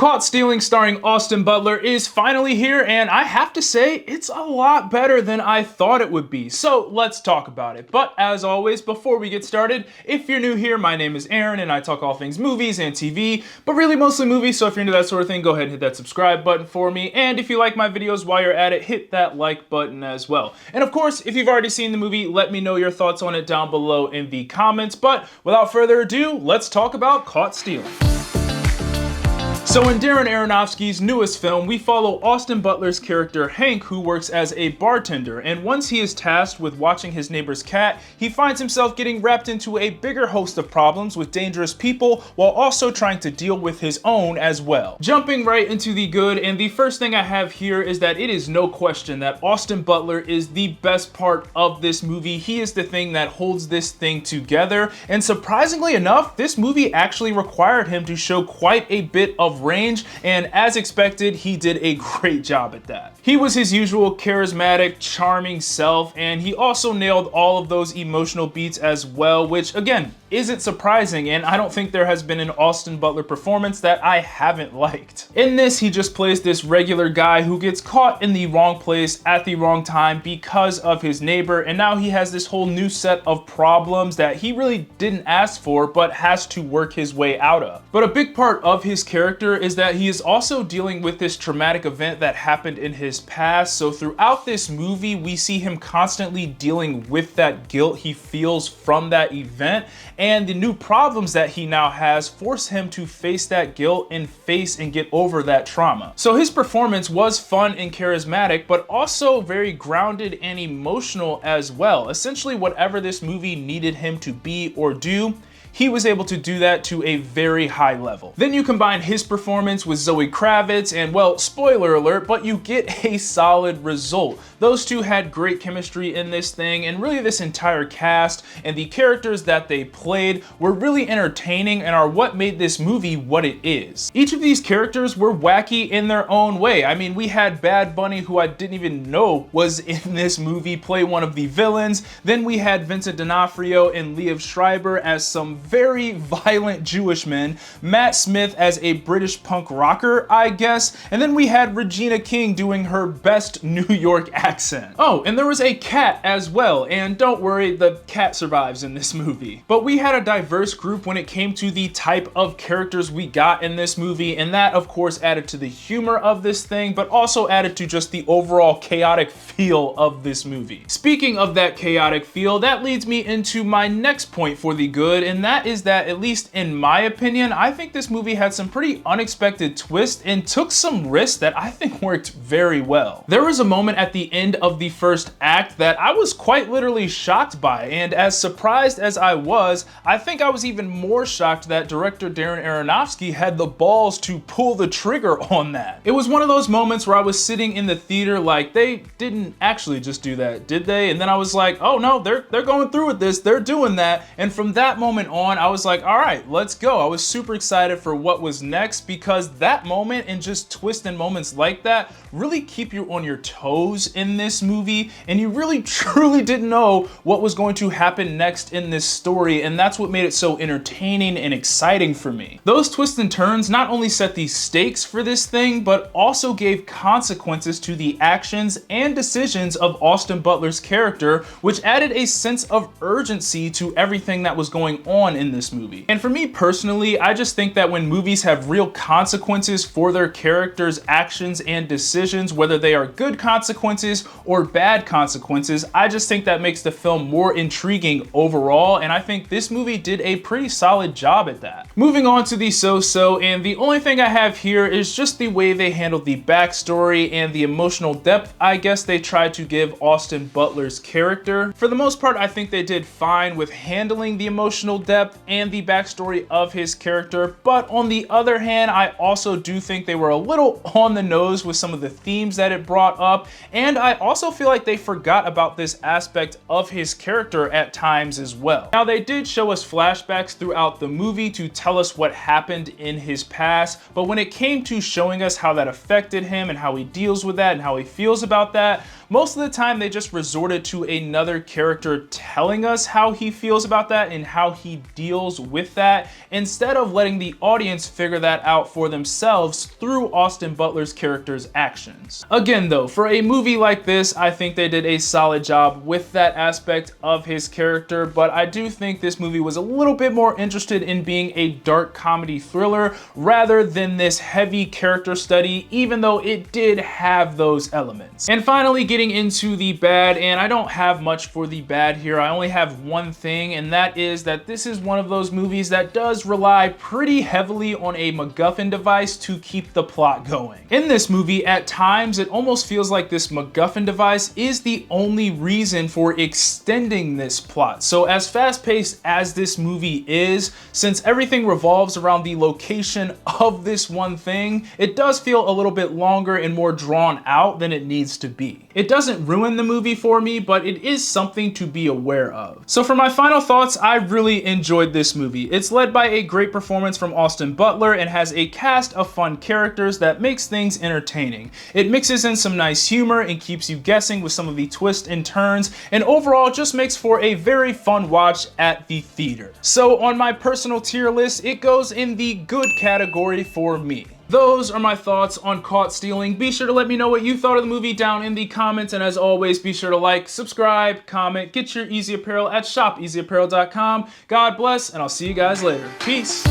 Caught Stealing starring Austin Butler is finally here, and I have to say, it's a lot better than I thought it would be. So let's talk about it. But as always, before we get started, if you're new here, my name is Aaron and I talk all things movies and TV, but really mostly movies, so if you're into that sort of thing, go ahead and hit that subscribe button for me. And if you like my videos while you're at it, hit that like button as well. And of course, if you've already seen the movie, let me know your thoughts on it down below in the comments. But without further ado, let's talk about Caught Stealing. So in Darren Aronofsky's newest film, we follow Austin Butler's character Hank, who works as a bartender, and once he is tasked with watching his neighbor's cat, he finds himself getting wrapped into a bigger host of problems with dangerous people while also trying to deal with his own as well. Jumping right into the good, and the first thing I have here is that it is no question that Austin Butler is the best part of this movie. He is the thing that holds this thing together, and surprisingly enough, this movie actually required him to show quite a bit of range, and as expected, he did a great job at that. He was his usual charismatic, charming self, and he also nailed all of those emotional beats as well, which again, isn't surprising, and I don't think there has been an Austin Butler performance that I haven't liked. In this, he just plays this regular guy who gets caught in the wrong place at the wrong time because of his neighbor, and now he has this whole new set of problems that he really didn't ask for, but has to work his way out of. But a big part of his character is that he is also dealing with this traumatic event that happened in his past, so throughout this movie, we see him constantly dealing with that guilt he feels from that event, and the new problems that he now has force him to face that guilt and face and get over that trauma. So his performance was fun and charismatic, but also very grounded and emotional as well. Essentially, whatever this movie needed him to be or do, he was able to do that to a very high level. Then you combine his performance with Zoe Kravits and, well, spoiler alert, but you get a solid result. Those two had great chemistry in this thing, and really this entire cast and the characters that they played were really entertaining and are what made this movie what it is. Each of these characters were wacky in their own way. I mean, we had Bad Bunny, who I didn't even know was in this movie, play one of the villains. Then we had Vincent D'Onofrio and Liev Schreiber as some very violent Jewish men, Matt Smith as a British punk rocker, I guess, and then we had Regina King doing her best New York accent. Oh, and there was a cat as well, and don't worry, the cat survives in this movie. But we had a diverse group when it came to the type of characters we got in this movie, and that of course added to the humor of this thing, but also added to just the overall chaotic feel of this movie. Speaking of that chaotic feel, that leads me into my next point for the good, and that is that, at least in my opinion, I think this movie had some pretty unexpected twists and took some risks that I think worked very well. There was a moment at the end of the first act that I was quite literally shocked by, and as surprised as I was, I think I was even more shocked that director Darren Aronofsky had the balls to pull the trigger on that. It was one of those moments where I was sitting in the theater like, they didn't actually just do that, did they? And then I was like, oh no, they're going through with this, they're doing that. And from that moment on, I was like, all right, let's go. I was super excited for what was next, because that moment and just twists and moments like that really keep you on your toes in this movie, and you really truly didn't know what was going to happen next in this story, and that's what made it so entertaining and exciting for me. Those twists and turns not only set the stakes for this thing, but also gave consequences to the actions and decisions of Austin Butler's character, which added a sense of urgency to everything that was going on in this movie. And for me personally, I just think that when movies have real consequences for their characters' actions and decisions, whether they are good consequences or bad consequences, I just think that makes the film more intriguing overall, and I think this movie did a pretty solid job at that. Moving on to the so-so, and the only thing I have here is just the way they handled the backstory and the emotional depth I guess they tried to give Austin Butler's character. For the most part, I think they did fine with handling the emotional depth and the backstory of his character, but on the other hand, I also do think they were a little on the nose with some of the themes that it brought up, and I also feel like they forgot about this aspect of his character at times as well. Now, they did show us flashbacks throughout the movie to tell us what happened in his past, but when it came to showing us how that affected him and how he deals with that and how he feels about that, most of the time they just resorted to another character telling us how he feels about that and how he deals with that, instead of letting the audience figure that out for themselves through Austin Butler's character's actions. Again though, for a movie like this, I think they did a solid job with that aspect of his character, but I do think this movie was a little bit more interested in being a dark comedy thriller rather than this heavy character study, even though it did have those elements. And finally, getting into the bad, and I don't have much for the bad here, I only have one thing, and that is that this is one of those movies that does rely pretty heavily on a MacGuffin device to keep the plot going. In this movie, at times, it almost feels like this MacGuffin device is the only reason for extending this plot. So as fast-paced as this movie is, since everything revolves around the location of this one thing, it does feel a little bit longer and more drawn out than it needs to be. It doesn't ruin the movie for me, but it is something to be aware of. So for my final thoughts, I really enjoyed this movie. It's led by a great performance from Austin Butler and has a cast of fun characters that makes things entertaining. It mixes in some nice humor and keeps you guessing with some of the twists and turns, and overall just makes for a very fun watch at the theater. So on my personal tier list, it goes in the good category for me. Those are my thoughts on Caught Stealing. Be sure to let me know what you thought of the movie down in the comments, and as always, be sure to like, subscribe, comment, get your Eazy Apparel at shopeasyapparel.com. God bless, and I'll see you guys later. Peace.